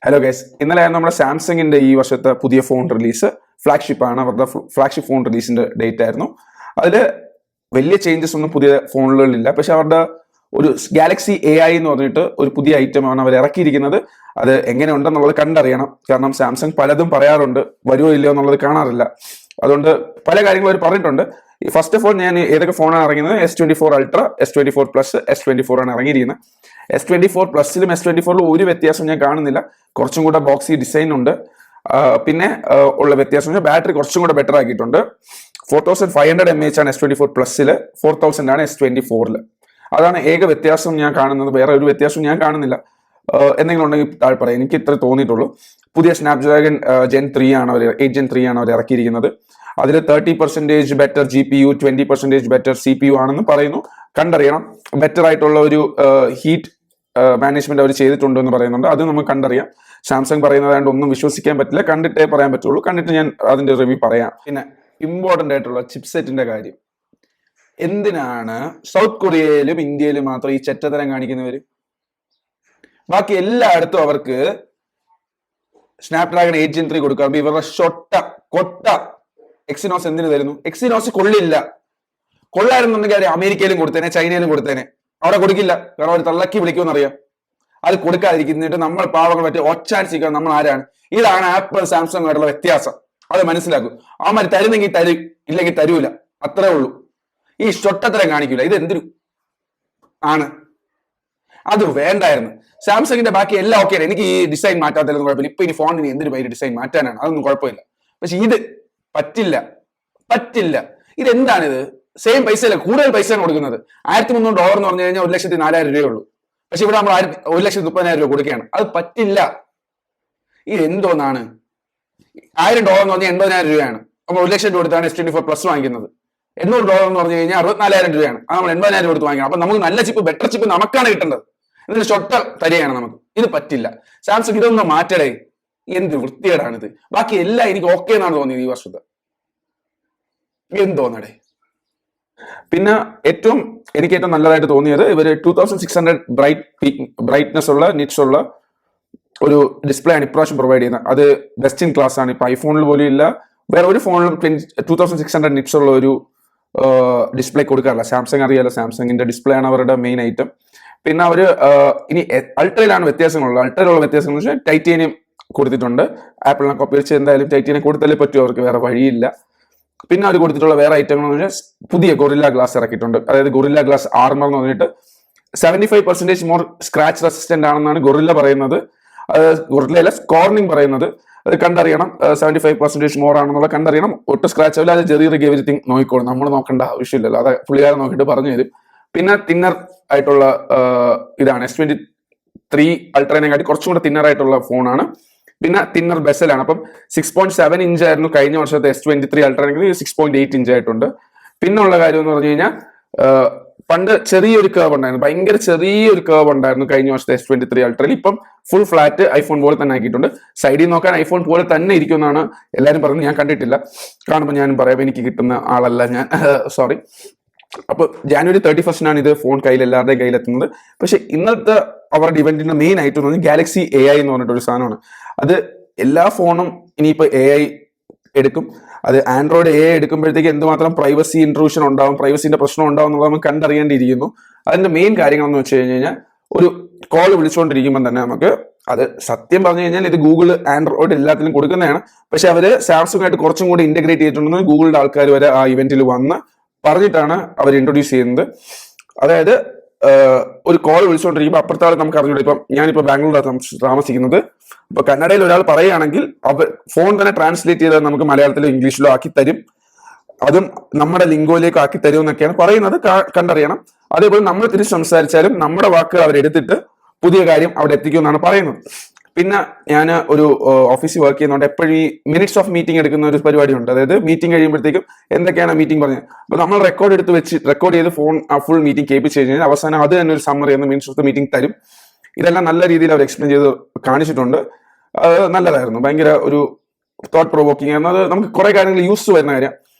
Hello guys, ഇന്നലെയാണ് നമ്മുടെ സാംസങ്ങിന്റെ ഈ വർഷത്തെ പുതിയ ഫോൺ റിലീസ്. ഫ്ലാഗ്ഷിപ്പ് ആണ്, അവരുടെ ഫ്ലാഗ്ഷിപ്പ് ഫോൺ റിലീസിന്റെ ഡേറ്റ് ആയിരുന്നു. അതിൽ വലിയ ചേഞ്ചസ് ഒന്നും പുതിയ ഫോണുകളിലില്ല. പക്ഷെ അവരുടെ ഒരു ഗാലക്സി AI എന്ന് പറഞ്ഞിട്ട് ഒരു പുതിയ ഐറ്റമാണ് അവർ ഇറക്കിയിരിക്കുന്നത്. അത് എങ്ങനെ ഉണ്ടെന്നുള്ളത് കണ്ടറിയണം. കാരണം സാംസങ് പലതും പറയാറുണ്ട്, വരുമോ ഇല്ലയോ എന്നുള്ളത് കാണാറില്ല. അതുകൊണ്ട് പല കാര്യങ്ങളും അവർ പറഞ്ഞിട്ടുണ്ട്. ഫസ്റ്റ് ഓഫ് ഓൾ ഞാൻ ഏതൊക്കെ ഫോണാണ് ഇറങ്ങുന്നത്, S24 Ultra, S24 Plus, S24 ആണ് ഇറങ്ങിയിരിക്കുന്നത്. S24 Plusലും S24ലും ഒരു വ്യത്യാസം ഞാൻ കാണുന്നില്ല. കുറച്ചും കൂടെ ബോക്സി ഡിസൈൻ ഉണ്ട്. പിന്നെ ഉള്ള വ്യത്യാസം ബാറ്ററി കുറച്ചും കൂടെ ബെറ്റർ ആക്കിയിട്ടുണ്ട്. 4500 mAh ആണ് S24 Plusൽ, 4000 ആണ് S24ൽ. അതാണ് ഏക വ്യത്യാസം ഞാൻ കാണുന്നത്. വേറെ ഒരു വ്യത്യാസവും ഞാൻ കാണുന്നില്ല. എന്തെങ്കിലും ഉണ്ടെങ്കിൽ താഴെ പറയാം. എനിക്ക് ഇത്ര തോന്നിയിട്ടുള്ളൂ. പുതിയ സ്നാപ്ഡ്രാഗൺ Gen 3 ആണ് അവർ 8 Gen 3 ആണ് അവർ ഇറക്കിയിരിക്കുന്നത്. അതിൽ 30% ബെറ്റർ GPU, 20% ബെറ്റർ CPU ആണെന്ന് പറയുന്നു. കണ്ടറിയണം. ബെറ്റർ ആയിട്ടുള്ള ഒരു ഹീറ്റ് മാനേജ്മെന്റ് അവർ ചെയ്തിട്ടുണ്ടോ എന്ന് പറയുന്നുണ്ട്. അത് നമുക്ക് കണ്ടറിയാം. സാംസങ് പറയുന്നതായത് ഒന്നും വിശ്വസിക്കാൻ പറ്റില്ല, കണ്ടിട്ടേ പറയാൻ പറ്റുള്ളൂ. കണ്ടിട്ട് ഞാൻ അതിന്റെ റിവ്യൂ പറയാം. പിന്നെ ഇമ്പോർട്ടന്റ് ആയിട്ടുള്ള ചിപ്സെറ്റിന്റെ കാര്യം. എന്തിനാണ് സൗത്ത് കൊറിയയിലും ഇന്ത്യയിലും മാത്രം ഈ ചെറ്റത്തരം കാണിക്കുന്നവര്? ബാക്കി എല്ലായിടത്തും അവർക്ക് സ്നാപ്ഡ്രാഗൺ 8 Gen 3 കൊടുക്കുക. ഇവരുടെ കൊട്ട എക്സിനോസ് എന്തിനു തരുന്നു? എക്സിനോസ് കൊള്ളില്ല. കൊള്ളായിരുന്നുണ്ടെങ്കിൽ അവർ അമേരിക്കയിലും കൊടുത്തേനെ, ചൈനയിലും കൊടുത്തേനെ. അവിടെ കൊടുക്കില്ല. കാരണം അവർ തള്ളക്കി വിളിക്കുമെന്നറിയാം. അത് കൊടുക്കാതിരിക്കുന്നിട്ട് നമ്മൾ പാവങ്ങൾ പറ്റി ഒച്ചാൻസിക്കാൻ നമ്മൾ ആരാണ്? ഇതാണ് ആപ്പിൾ സാംസങ് ആയിട്ടുള്ള വ്യത്യാസം. അത് മനസ്സിലാക്കും. അവന്മാർ തരുന്നെങ്കിൽ തരും, ഇല്ലെങ്കിൽ തരൂല. അത്രേ ഉള്ളൂ. ഈ ഷൊട്ടത്തരം കാണിക്കൂല. ഇത് എന്തൊരു ആണ്? അത് വേണ്ടായിരുന്നു. സാംസങ്ങിന്റെ ബാക്കി എല്ലാം ഓക്കെയാണ്. എനിക്ക് ഈ ഡിസൈൻ മാറ്റാത്തതൊന്നും കുഴപ്പമില്ല. ഇപ്പൊ ഇനി ഫോണിന് എന്തൊരു പേര് ഡിസൈൻ മാറ്റാനാണ്, അതൊന്നും കുഴപ്പമില്ല. പക്ഷെ ഇത് പറ്റില്ല. ഇതെന്താണിത്? സെയിം പൈസയല്ല, കൂടുതൽ പൈസയാണ് കൊടുക്കുന്നത്. $1300 എന്ന് പറഞ്ഞു കഴിഞ്ഞാൽ 1,04,000 രൂപയുള്ളൂ. പക്ഷെ ഇവിടെ നമ്മൾ 1,30,000 രൂപ കൊടുക്കുകയാണ്. അത് പറ്റില്ല. ഇത് എന്തോന്നാണ്? $1,000 എന്ന് പറഞ്ഞാൽ 80,000 രൂപയാണ്. നമ്മൾ 1,00,000 കൊടുത്താണ് S24 Plus വാങ്ങിക്കുന്നത്. $800 എന്ന് പറഞ്ഞു കഴിഞ്ഞാൽ 64,000 രൂപയാണ്. അത് നമ്മൾ 80,000 കൊടുത്ത് വാങ്ങിക്കണം. അപ്പൊ നമുക്ക് നല്ല ചിപ്പ്, ബെറ്റർ ചിപ്പ് നമുക്കാണ് കിട്ടേണ്ടത്. എന്നിട്ട് ഷൊട്ട തരികയാണ് നമുക്ക്. ഇത് പറ്റില്ല. സാംസങ് ഇതൊന്നും മാറ്റടേ. എന്ത് വൃത്തികേടാണിത്. ബാക്കി എല്ലാം എനിക്ക് ഓക്കെ എന്നാണ് തോന്നിയത് ഈ വർഷത്തെ. എന്തോന്നടേ. പിന്നെ എനിക്ക് ഏറ്റവും നല്ലതായിട്ട് തോന്നിയത് ഇവര് 2600 ബ്രൈറ്റ്നെസ് ഉള്ള നിറ്റ്സ് ഉള്ള ഒരു ഡിസ്പ്ലേ ആണ് ഇപ്രാവശ്യം പ്രൊവൈഡ് ചെയ്യുന്നത്. അത് ബെസ്റ്റ് ഇൻ ക്ലാസ് ആണ്. ഇപ്പൊ ഐഫോണിൽ പോലും ഇല്ല, വേറെ ഒരു ഫോണിലും 2600 നിറ്റ്സ് ഉള്ള ഒരു ഡിസ്പ്ലേ കൊടുക്കാറില്ല. സാംസങ് അറിയാലോ, സാംസങ്ങിന്റെ ഡിസ്പ്ലേ ആണ് അവരുടെ മെയിൻ ഐറ്റം. പിന്നെ അവര് ഇനി അൾട്രയിലാണ് വ്യത്യാസങ്ങളുള്ളത്. അൾട്രയിലുള്ള വ്യത്യാസം എന്ന് വെച്ചാൽ ടൈറ്റേനിയം കൊടുത്തിട്ടുണ്ട്. ആപ്പിളിനെ കോപ്പി വെച്ച് എന്തായാലും ടൈറ്റേനിയം കൊടുത്താലേ പറ്റും, അവർക്ക് വേറെ വഴിയില്ല. പിന്നെ അവർ കൊടുത്തിട്ടുള്ള വേറെ ഐറ്റങ്ങൾ എന്ന് പറഞ്ഞാൽ പുതിയ ഗൊറില്ല ഗ്ലാസ് ഇറക്കിയിട്ടുണ്ട്. അതായത് ഗൊറില്ല ഗ്ലാസ് ആർമർ എന്ന് പറഞ്ഞിട്ട് 75% മോർ സ്ക്രാച്ച് റെസിസ്റ്റന്റ് ആണെന്നാണ് ഗൊറില്ല പറയുന്നത്. ഗൊറില്ലയിലെ സ്കോർണിംഗ് പറയുന്നത്. അത് കണ്ടറിയണം. 75% മോർ ആണെന്നുള്ള കണ്ടറിയണം. ഒട്ടും സ്ക്രാച്ച് ആവില്ല. അത് ചെറിയ എവരിത്തിങ് നോക്കിക്കോളും. നമ്മൾ നോക്കേണ്ട ആവശ്യമില്ലല്ലോ. അത് പുള്ളിക്കാരൻ നോക്കിയിട്ട് പറഞ്ഞു തരും. പിന്നെ തിന്നർ ആയിട്ടുള്ള ഇതാണ് S23 അൾട്രേനെക്കാട്ടി കുറച്ചും കൂടെ തിന്നർ ആയിട്ടുള്ള ഫോണാണ്. പിന്നെ തിന്നർ ബെസലാണ്. അപ്പം 6.7 ഇഞ്ച് ആയിരുന്നു കഴിഞ്ഞ വർഷത്തെ S23 അൾട്രേനെങ്കിൽ 6.8 ഇഞ്ച് ആയിട്ടുണ്ട്. പിന്നെ ഉള്ള കാര്യം എന്ന് പറഞ്ഞു കഴിഞ്ഞാൽ പണ്ട് ചെറിയൊരു കേർവ് ഉണ്ടായിരുന്നു, ഭയങ്കര ചെറിയൊരു കേർവ് ഉണ്ടായിരുന്നു കഴിഞ്ഞ വർഷത്തെ S23 അൾട്രയിൽ. ഇപ്പം ഫുൾ ഫ്ലാറ്റ് ഐഫോൺ പോലെ തന്നെ ആക്കിയിട്ടുണ്ട്. സൈഡിൽ നോക്കാൻ ഐഫോൺ പോലെ തന്നെ ഇരിക്കുമെന്നാണ് എല്ലാവരും പറയുന്നത്. ഞാൻ കണ്ടിട്ടില്ല, കാണുമ്പോൾ ഞാനും പറയാം, എനിക്ക് കിട്ടുന്ന ആളല്ല ഞാൻ, സോറി. അപ്പൊ January 31 ഇത് ഫോൺ എല്ലാവരുടെയും കയ്യിലെത്തുന്നത്. പക്ഷെ ഇന്നത്തെ അവരുടെ ഇവന്റിന്റെ മെയിൻ ആയിട്ട് പറഞ്ഞാൽ ഗാലക്സി AI എന്ന് പറഞ്ഞിട്ടൊരു സാധനമാണ്. അത് എല്ലാ ഫോണും ഇനിയിപ്പോ AI എടുക്കും. അത് ആൻഡ്രോയിഡ് AI എടുക്കുമ്പോഴത്തേക്ക് എന്തുമാത്രം പ്രൈവസി ഇൻട്രൂഷൻ ഉണ്ടാവും, പ്രൈവസിന്റെ പ്രശ്നം ഉണ്ടാവും എന്നുള്ളത് നമുക്ക് കണ്ടറിയേണ്ടിയിരിക്കുന്നു. അതിന്റെ മെയിൻ കാര്യങ്ങളെന്ന് വെച്ച് കഴിഞ്ഞാൽ ഒരു കോൾ വിളിച്ചുകൊണ്ടിരിക്കുമ്പോൾ തന്നെ നമുക്ക് അത് സത്യം പറഞ്ഞു കഴിഞ്ഞാൽ ഇത് ഗൂഗിൾ ആൻഡ്രോയിഡ് എല്ലാത്തിലും കൊടുക്കുന്നതാണ്. പക്ഷെ അവര് സാംസങ്ങായിട്ട് കുറച്ചും കൂടി ഇന്റഗ്രേറ്റ് ചെയ്തിട്ടുണ്ടെന്ന് ഗൂഗിളിന്റെ ആൾക്കാർ വരെ ആ ഇവന്റിൽ വന്ന് പറഞ്ഞിട്ടാണ് അവർ ഇൻട്രൊഡ്യൂസ് ചെയ്യുന്നത്. അതായത് ഒരു കോൾ വിളിച്ചുകൊണ്ടിരിക്കുമ്പോൾ അപ്പുറത്തെ ആൾ നമുക്ക് അറിഞ്ഞൂടെ. ഇപ്പം ഞാനിപ്പോൾ ബാംഗ്ലൂരിലാണ് താമസിക്കുന്നത്. ഇപ്പൊ കന്നഡയിൽ ഒരാൾ പറയുകയാണെങ്കിൽ ഫോൺ തന്നെ ട്രാൻസ്ലേറ്റ് ചെയ്ത് നമുക്ക് മലയാളത്തിലോ ഇംഗ്ലീഷിലോ ആക്കി തരും. അതും നമ്മുടെ ലിംഗോയിലേക്ക് ആക്കി തരും എന്നൊക്കെയാണ് പറയുന്നത്. കണ്ടറിയണം. അതേപോലെ നമ്മൾ തിരിച്ച് സംസാരിച്ചാലും നമ്മുടെ വാക്കുകൾ അവരെടുത്തിട്ട് പുതിയ കാര്യം അവിടെ എത്തിക്കുമെന്നാണ് പറയുന്നത്. പിന്നെ ഞാൻ ഒരു ഓഫീസിൽ വർക്ക് ചെയ്യുന്നതുകൊണ്ട് എപ്പോഴും ഈ മിനിറ്റ്സ് ഓഫ് മീറ്റിംഗ് എടുക്കുന്ന ഒരു പരിപാടിയുണ്ട്. അതായത് മീറ്റിംഗ് കഴിയുമ്പോഴത്തേക്കും എന്തൊക്കെയാണ് മീറ്റിംഗ് പറഞ്ഞത്, അപ്പൊ നമ്മൾ റെക്കോർഡ് ചെയ്ത് ഫോൺ ഫുൾ മീറ്റിംഗ് കേൾപ്പിച്ച് കഴിഞ്ഞാൽ അവസാനം അത് തന്നെ ഒരു സമ്മറി എന്ന മിനിറ്റ്സ് ഓഫ് ദ മീറ്റിംഗ് തരും. ഇതെല്ലാം നല്ല രീതിയിൽ അവർ എക്സ്പ്ലെയിൻ ചെയ്ത് കാണിച്ചിട്ടുണ്ട്. നല്ലതായിരുന്നു. ഭയങ്കര ഒരു തോട്ട് പ്രൊവോക്കിംഗ് ആണ്. അത് നമുക്ക് കുറെ കാര്യങ്ങൾ യൂസ് വരുന്ന കാര്യം.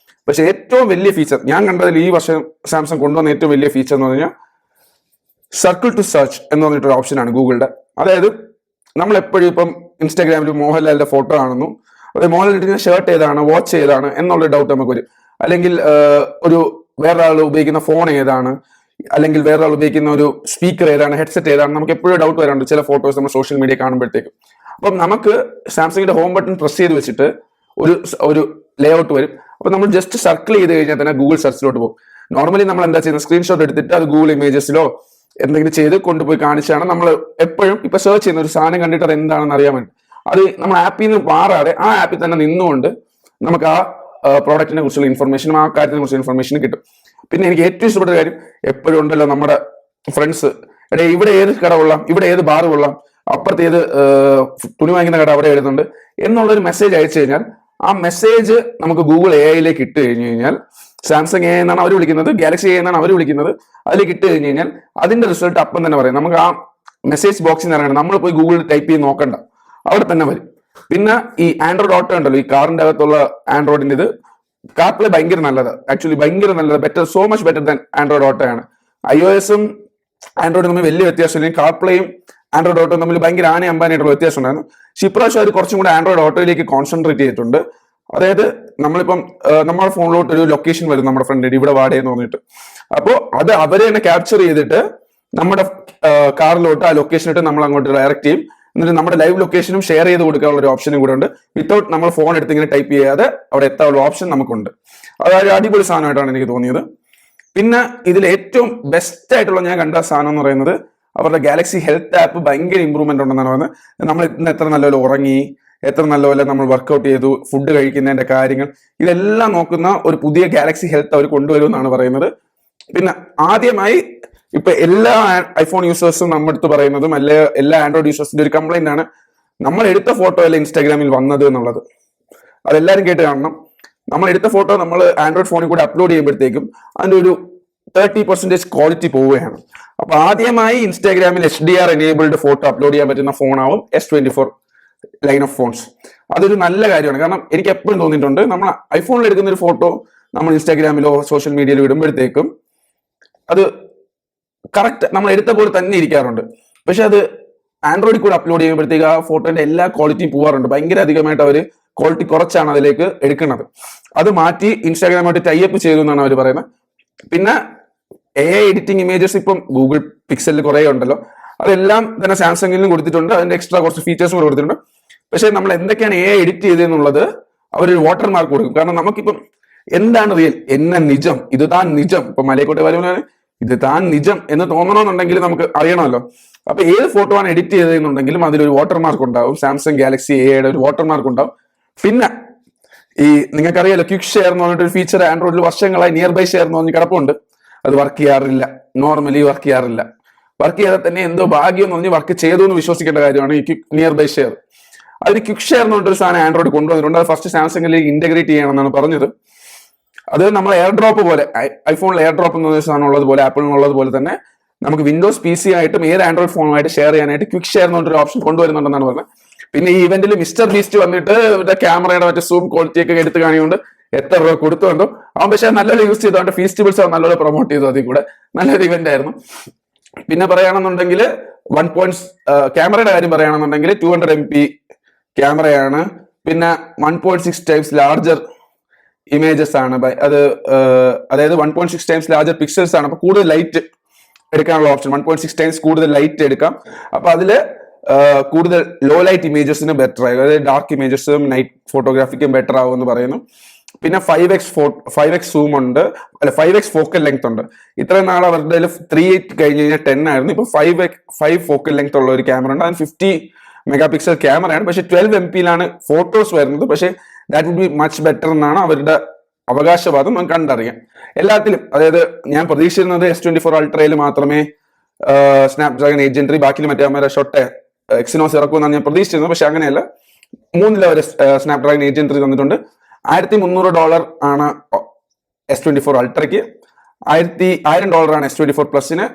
പക്ഷെ ഏറ്റവും വലിയ ഫീച്ചർ ഞാൻ കണ്ടതിൽ ഈ വർഷം സാംസങ് കൊണ്ടുവന്ന ഏറ്റവും വലിയ ഫീച്ചർ എന്ന് പറഞ്ഞാൽ സർക്കിൾ ടു സെർച്ച് എന്ന് പറഞ്ഞിട്ടൊരു ഓപ്ഷനാണ് ഗൂഗിളിന്റെ. അതായത് നമ്മൾ എപ്പോഴും ഇപ്പം ഇൻസ്റ്റാഗ്രാമിൽ മോഹൻലാലിന്റെ ഫോട്ടോ കാണുന്നു, അത് മോഹൻലാൽ ഇട്ടിരിക്കുന്ന ഷർട്ട് ഏതാണ്, വാച്ച് ഏതാണ് എന്നുള്ള ഡൗട്ട് നമുക്ക് വരും. അല്ലെങ്കിൽ ഒരു വേറൊരാൾ ഉപയോഗിക്കുന്ന ഫോൺ ഏതാണ്, അല്ലെങ്കിൽ വേറൊരാൾ ഉപയോഗിക്കുന്ന ഒരു സ്പീക്കർ ഏതാണ്, ഹെഡ്സെറ്റ് ഏതാണ്, നമുക്ക് എപ്പോഴും ഡൗട്ട് വരാറുണ്ട് ചില ഫോട്ടോസ് നമ്മൾ സോഷ്യൽ മീഡിയ കാണുമ്പോഴത്തേക്കും. അപ്പം നമുക്ക് സാംസങ്ങിന്റെ ഹോം ബട്ടൺ പ്രസ് ചെയ്ത് വെച്ചിട്ട് ഒരു ലേ ഔട്ട് വരും. അപ്പൊ നമ്മൾ ജസ്റ്റ് സർക്കിൾ ചെയ്ത് കഴിഞ്ഞാൽ തന്നെ ഗൂഗിൾ സെർച്ചിലോട്ട് പോകും. നോർമലി നമ്മൾ എന്താ ചെയ്യുന്നത്, സ്ക്രീൻഷോട്ട് എടുത്തിട്ട് അത് ഗൂഗിൾ ഇമേജസിലോ എന്തെങ്കിലും ചെയ്ത് കൊണ്ടുപോയി കാണിച്ചാണ് നമ്മൾ എപ്പോഴും ഇപ്പൊ സെർച്ച് ചെയ്യുന്ന ഒരു സാധനം കണ്ടിട്ട് അത് എന്താണെന്ന് അറിയാൻ വേണ്ടി. അത് നമ്മൾ ആപ്പിൽ നിന്ന് മാറാതെ ആ ആപ്പിൽ തന്നെ നിന്നുകൊണ്ട് നമുക്ക് ആ പ്രോഡക്റ്റിനെ കുറിച്ചുള്ള ഇൻഫർമേഷനും ആ കാര്യത്തിനെ കുറിച്ചുള്ള ഇൻഫർമേഷനും കിട്ടും. പിന്നെ എനിക്ക് ഏറ്റവും ഇഷ്ടപ്പെട്ട കാര്യം, എപ്പോഴും ഉണ്ടല്ലോ നമ്മുടെ ഫ്രണ്ട്സ്, ഇവിടെ ഏത് കട കൊള്ളാം, ഇവിടെ ഏത് ബാർ കൊള്ളാം, അപ്പുറത്ത് ഏത് തുണി വാങ്ങിക്കുന്ന കട അവിടെ എഴുതുന്നുണ്ട് എന്നുള്ളൊരു മെസ്സേജ് അയച്ചു കഴിഞ്ഞാൽ ആ മെസ്സേജ് നമുക്ക് ഗൂഗിൾ AI ഇട്ട് കഴിഞ്ഞു കഴിഞ്ഞാൽ, സാംസങ് AI എന്നാണ് അവർ വിളിക്കുന്നത്, ഗാലക്സി AI എന്നാണ് അവർ വിളിക്കുന്നത്, അതിലേക്ക് ഇട്ട് കഴിഞ്ഞു കഴിഞ്ഞാൽ അതിന്റെ റിസൾട്ട് അപ്പം തന്നെ പറയും. നമുക്ക് ആ മെസ്സേജ് ബോക്സിൽ നിന്ന് ഇറങ്ങണം, നമ്മൾ പോയി ഗൂഗിളിൽ ടൈപ്പ് ചെയ്ത് നോക്കണ്ട, അവിടെ തന്നെ വരും. പിന്നെ ഈ ആൻഡ്രോയിഡ് ഓട്ടോ ഉണ്ടല്ലോ, ഈ കാറിന്റെ അകത്തുള്ള ആൻഡ്രോയിഡിന്റെ ഇത്, കാർപ്ലേ ഭയങ്കര നല്ലത്, ആക്ച്വലി ഭയങ്കര നല്ലത്, better, so much better than Android auto ആണ്. iOS-ഉം ആൻഡ്രോയിഡും തമ്മിൽ വലിയ വ്യത്യാസമില്ല, കാർപ്ലേയും ആൻഡ്രോയിഡ് ഓട്ടോ തമ്മിൽ ഭയങ്കര അമ്പാനായിട്ടുള്ള വ്യത്യാസം ഉണ്ടായിരുന്നു. പക്ഷെ ഇപ്രാവശ്യം അവർ കുറച്ചും കൂടെ ആൻഡ്രോയിഡ് ഓട്ടോയിലേക്ക് കോൺസെൻട്രേറ്റ് ചെയ്തിട്ടുണ്ട്. അതായത് നമ്മളിപ്പം നമ്മുടെ ഫോണിലോട്ട് ഒരു ലൊക്കേഷൻ വരും, നമ്മുടെ ഫ്രണ്ടിന്റെ ഇവിടെ വാടകയെന്ന് പറഞ്ഞിട്ട്, അപ്പോൾ അത് അവരെ തന്നെ ക്യാപ്ചർ ചെയ്തിട്ട് നമ്മുടെ കാറിലോട്ട് ആ ലൊക്കേഷൻ ഇട്ട് നമ്മൾ അങ്ങോട്ട് ഡയറക്റ്റ് ചെയ്യും. എന്നിട്ട് നമ്മുടെ ലൈവ് ലൊക്കേഷനും ഷെയർ ചെയ്ത് കൊടുക്കാനുള്ള ഒരു ഓപ്ഷനും കൂടെ ഉണ്ട്. വിത്തൗട്ട് നമ്മൾ ഫോൺ എടുത്ത് ഇങ്ങനെ ടൈപ്പ് ചെയ്യാതെ അവിടെ എത്താനുള്ള ഓപ്ഷൻ നമുക്കുണ്ട്. അതൊരു അടിപൊളി സാധനമായിട്ടാണ് എനിക്ക് തോന്നിയത്. പിന്നെ ഇതിൽ ഏറ്റവും ബെസ്റ്റ് ആയിട്ടുള്ള ഞാൻ കണ്ട സാധനം എന്ന് പറയുന്നത് അവരുടെ ഗാലക്സി ഹെൽത്ത് ആപ്പ് ഭയങ്കര ഇമ്പ്രൂവ്മെന്റ് ഉണ്ടെന്നാണ് പറയുന്നത്. നമ്മൾ ഇന്ന് എത്ര നല്ലപോലെ ഉറങ്ങി, എത്ര നല്ലപോലെ നമ്മൾ വർക്ക്ഔട്ട് ചെയ്തു, ഫുഡ് കഴിക്കുന്നതിന്റെ കാര്യങ്ങൾ, ഇതെല്ലാം നോക്കുന്ന ഒരു പുതിയ ഗാലക്സി ഹെൽത്ത് അവർ കൊണ്ടുവരുമെന്നാണ് പറയുന്നത്. പിന്നെ ആദ്യമായി ഇപ്പൊ എല്ലാ ഐഫോൺ യൂസേഴ്സും നമ്മുടെ അടുത്ത് പറയുന്നതും എല്ലാ ആൻഡ്രോയിഡ് യൂസേഴ്സിന്റെ ഒരു കംപ്ലൈന്റ് ആണ്, നമ്മൾ എടുത്ത ഫോട്ടോ അല്ല ഇൻസ്റ്റാഗ്രാമിൽ വന്നത് എന്നുള്ളത്. അതെല്ലാവരും കേട്ട് കാണണം. നമ്മൾ എടുത്ത ഫോട്ടോ നമ്മൾ ആൻഡ്രോയിഡ് ഫോണിൽ കൂടെ അപ്ലോഡ് ചെയ്യുമ്പോഴത്തേക്കും അതിന്റെ ഒരു 30% ക്വാളിറ്റി പോവുകയാണ്. അപ്പൊ ആദ്യമായി ഇൻസ്റ്റാഗ്രാമിൽ HDR എനേബിൾഡ് ഫോട്ടോ അപ്ലോഡ് ചെയ്യാൻ പറ്റുന്ന ഫോണാവും S24 ലൈൻ ഓഫ് ഫോൺസ്. അതൊരു നല്ല കാര്യമാണ്. കാരണം എനിക്ക് എപ്പോഴും തോന്നിയിട്ടുണ്ട്, നമ്മൾ ഐഫോണിൽ എടുക്കുന്ന ഒരു ഫോട്ടോ നമ്മൾ ഇൻസ്റ്റാഗ്രാമിലോ സോഷ്യൽ മീഡിയയിലോ ഇടുമ്പോഴത്തേക്കും അത് കറക്റ്റ് നമ്മൾ എടുത്ത പോലെ തന്നെ ഇരിക്കാറുണ്ട്. പക്ഷെ അത് ആൻഡ്രോയിഡിൽ കൂടെ അപ്ലോഡ് ചെയ്യുമ്പോഴത്തേക്ക് ആ ഫോട്ടോന്റെ എല്ലാ ക്വാളിറ്റിയും പോകാറുണ്ട്. ഭയങ്കര അധികമായിട്ട് അവർ ക്വാളിറ്റി കുറച്ചാണ് അതിലേക്ക് എടുക്കുന്നത്. അത് മാറ്റി ഇൻസ്റ്റാഗ്രാമായിട്ട് ടൈപ്പ് ചെയ്തു എന്നാണ് അവർ പറയുന്നത്. പിന്നെ AI എഡിറ്റിംഗ് ഇമേജസ് ഇപ്പം ഗൂഗിൾ പിക്സലിൽ കുറേ ഉണ്ടല്ലോ, അതെല്ലാം തന്നെ സാംസങ്ങിലും കൊടുത്തിട്ടുണ്ട്. അതിന്റെ എക്സ്ട്രാ കുറച്ച് ഫീച്ചേഴ്സും കൂടെ കൊടുത്തിട്ടുണ്ട്. പക്ഷെ നമ്മൾ എന്തൊക്കെയാണ് AI എഡിറ്റ് ചെയ്തതെന്നുള്ളത് അവരൊരു വാട്ടർ മാർക്ക് കൊടുക്കും. കാരണം നമുക്കിപ്പം എന്താണ് റിയൽ, എന്ന നിജം, ഇത് താൻ നിജം, ഇപ്പൊ മലയക്കോട്ടെ വരുമ്പോൾ ഇത് താൻ നിജം എന്ന് തോന്നണമെന്നുണ്ടെങ്കിൽ നമുക്ക് അറിയണമല്ലോ. അപ്പൊ ഏത് ഫോട്ടോ ആണ് എഡിറ്റ് ചെയ്തതെന്നുണ്ടെങ്കിലും അതിലൊരു വാട്ടർ മാർക്ക് ഉണ്ടാവും. സാംസങ് ഗാലക്സി AI ഒരു വാട്ടർ മാർക്ക് ഉണ്ടാവും. പിന്നെ ഈ നിങ്ങൾക്കറിയാലോ, ക്വിക്ക് ഷെയർ എന്ന് പറഞ്ഞിട്ട് ഒരു ഫീച്ചർ ആൻഡ്രോയിഡിൽ വർഷങ്ങളായി നിയർ ബൈ ഷെയർ എന്ന് പറഞ്ഞ് കിടപ്പുണ്ട്. അത് വർക്ക് ചെയ്യാറില്ല, നോർമലി വർക്ക് ചെയ്യാറില്ല. വർക്ക് ചെയ്താൽ തന്നെ എന്തോ ഭാഗ്യം എന്ന് പറഞ്ഞ് വർക്ക് ചെയ്തു എന്ന് വിശ്വസിക്കേണ്ട കാര്യമാണ് ഈ നിയർ ബൈ ഷെയർ. അതിന് ക്വിക്ക് ഷെയർ എന്ന് പറഞ്ഞൊരു സാധനം ആൻഡ്രോയിഡ് കൊണ്ടുവന്നിട്ടുണ്ട്. അത് ഫസ്റ്റ് സാംസങ്ങിലേക്ക് ഇന്റഗ്രേറ്റ് ചെയ്യണമെന്നാണ് പറഞ്ഞത്. അത് നമ്മൾ എയർ ഡ്രോപ്പ് പോലെ, ഐഫോണിൽ എയർ ഡ്രോപ്പ് എന്ന സാധനം ഉള്ളതുപോലെ ആപ്പിളിനുള്ളത് പോലെ തന്നെ നമുക്ക് വിൻഡോസ് PC ആയിട്ടും ഏത് ആൻഡ്രോയിഡ് ഫോണുമായിട്ട് ഷെയർ ചെയ്യാനായിട്ട് ക്വിക്ക് ഷെയർ എന്ന് പറഞ്ഞൊരു ഓപ്ഷൻ കൊണ്ടുവരുന്നുണ്ടെന്നാണ് പറഞ്ഞത്. പിന്നെ ഈ ഇവന്റിൽ മിസ്റ്റർ ബീസ്റ്റ് വന്നിട്ട് ഇവരുടെ ക്യാമറയുടെ മറ്റേ സൂം ക്വാളിറ്റി ഒക്കെ എടുത്ത് കാണിയുകൊണ്ട് എത്ര രൂപ കൊടുത്തുകൊണ്ടോ അവൻ, പക്ഷെ നല്ലൊരു യൂസ് ചെയ്തോണ്ട് ഫീസ്റ്റിബിൾസ് നല്ലപോലെ പ്രൊമോട്ട് ചെയ്തു. അതിൽ കൂടെ നല്ലൊരു ഇവന്റ് ആയിരുന്നു. പിന്നെ പറയുകയാണെന്നുണ്ടെങ്കിൽ ക്യാമറയുടെ കാര്യം പറയുകയാണെന്നുണ്ടെങ്കിൽ 200 MP ക്യാമറയാണ്. പിന്നെ 1.6 ടൈംസ് ലാർജർ ഇമേജസ് ആണ്. അതായത് 1.6 ടൈംസ് ലാർജർ പിക്സൽസ് ആണ്. അപ്പൊ കൂടുതൽ ലൈറ്റ് എടുക്കാനുള്ള ഓപ്ഷൻ, 1.6 ടൈംസ് കൂടുതൽ ലൈറ്റ് എടുക്കാം. അപ്പൊ അതില് കൂടുതൽ ലോ ലൈറ്റ് ഇമേജസിന് ബെറ്റർ ആയി, അതായത് ഡാർക്ക് ഇമേജസും നൈറ്റ് ഫോട്ടോഗ്രാഫിക്കും ബെറ്റർ ആവും എന്ന് പറയുന്നു. പിന്നെ 5x സൂം ഉണ്ട്, അല്ല 5x ഫോക്കൽ ലെങ്ത് ഉണ്ട്. ഇത്രയും നാൾ അവരുടെ 3.8 കഴിഞ്ഞ് കഴിഞ്ഞാൽ 10 ആയിരുന്നു. ഇപ്പൊ 5 ഫോക്കൽ ലെങ്ത് ഉള്ള ഒരു ക്യാമറ ഉണ്ട്. അതിന് 50 മെഗാ പിക്സൽ ക്യാമറയാണ്. പക്ഷെ 12 MP ഫോട്ടോസ് വരുന്നത്. പക്ഷെ that would be much better എന്നാണ് അവരുടെ അവകാശവാദം. നമുക്ക് കണ്ടറിയാം എല്ലാത്തിലും. അതായത് ഞാൻ പ്രതീക്ഷിച്ചിരുന്നത് S24 അൾട്രയിൽ മാത്രമേ സ്നാപ്ഡ്രാഗൺ 8 Gen 3 ബാക്കി മറ്റേ ഷോട്ടെ എക്സിനോസ് ഇറക്കുമെന്നാണ് ഞാൻ പ്രതീക്ഷിച്ചിരുന്നത്. പക്ഷെ അങ്ങനെയല്ല, 3 അവർ സ്നാപ്ഡ്രാഗൺ 8 Gen 3 തന്നിട്ടുണ്ട്. $1,300 ആണ് S24 അൾട്രയ്ക്ക്, $1,000 ആണ് S24 പ്ലസിന്,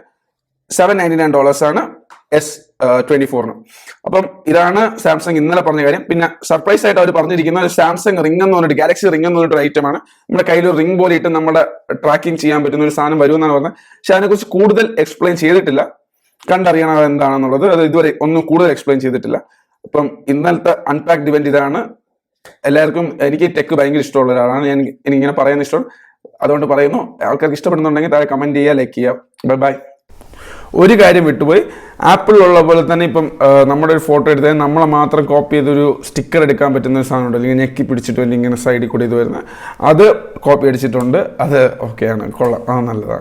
$799 ആണ് S24. അപ്പം ഇതാണ് സാംസങ് ഇന്നലെ പറഞ്ഞ കാര്യം. പിന്നെ സർപ്രൈസ് ആയിട്ട് അവർ പറഞ്ഞിരിക്കുന്ന സാംസങ് റിംഗ് എന്ന് പറഞ്ഞിട്ട്, ഗാലക്സി റിംഗ് എന്ന് പറഞ്ഞിട്ട് ഐറ്റം ആണ്. നമ്മുടെ കയ്യിൽ ഒരു റിംഗ് പോലെ ഇട്ട് നമ്മുടെ ട്രാക്കിംഗ് ചെയ്യാൻ പറ്റുന്ന ഒരു സാധനം വരുമെന്നാണ് പറഞ്ഞത്. പക്ഷെ അതിനെക്കുറിച്ച് കൂടുതൽ എക്സ്പ്ലെയിൻ ചെയ്തിട്ടില്ല. കണ്ടറിയണം എന്താണെന്നുള്ളത്. അത് ഇതുവരെ ഒന്നും കൂടുതൽ എക്സ്പ്ലെയിൻ ചെയ്തിട്ടില്ല. ഇപ്പം ഇന്നലത്തെ അൺപാക്ഡ് ഇവന്റ് ഇതാണ്. എല്ലാവർക്കും എനിക്ക് ടെക് ഭയങ്കര ഇഷ്ടമുള്ള ഒരാളാണ്. എനിക്കിങ്ങനെ പറയാൻ ഇഷ്ടം, അതുകൊണ്ട് പറയുന്നു. ആൾക്കാർക്ക് ഇഷ്ടപ്പെടുന്നുണ്ടെങ്കിൽ താഴെ കമന്റ് ചെയ്യുക, ലൈക്ക് ചെയ്യുക. Bye bye. ഒരു കാര്യം വിട്ടുപോയി, ആപ്പിളിലുള്ള പോലെ തന്നെ ഇപ്പം നമ്മുടെ ഒരു ഫോട്ടോ എടുത്താൽ നമ്മളെ മാത്രം കോപ്പി ചെയ്തൊരു സ്റ്റിക്കർ എടുക്കാൻ പറ്റുന്ന ഒരു സാധനം ഉണ്ട്, അല്ലെങ്കിൽ ഞെക്കി പിടിച്ചിട്ട് ഇങ്ങനെ സൈഡിൽ കൂടി ഇത് വരുന്നത്, അത് കോപ്പി അടിച്ചിട്ടുണ്ട്. അത് ഓക്കെയാണ്, കൊള്ളാം, അത് നല്ലതാണ്.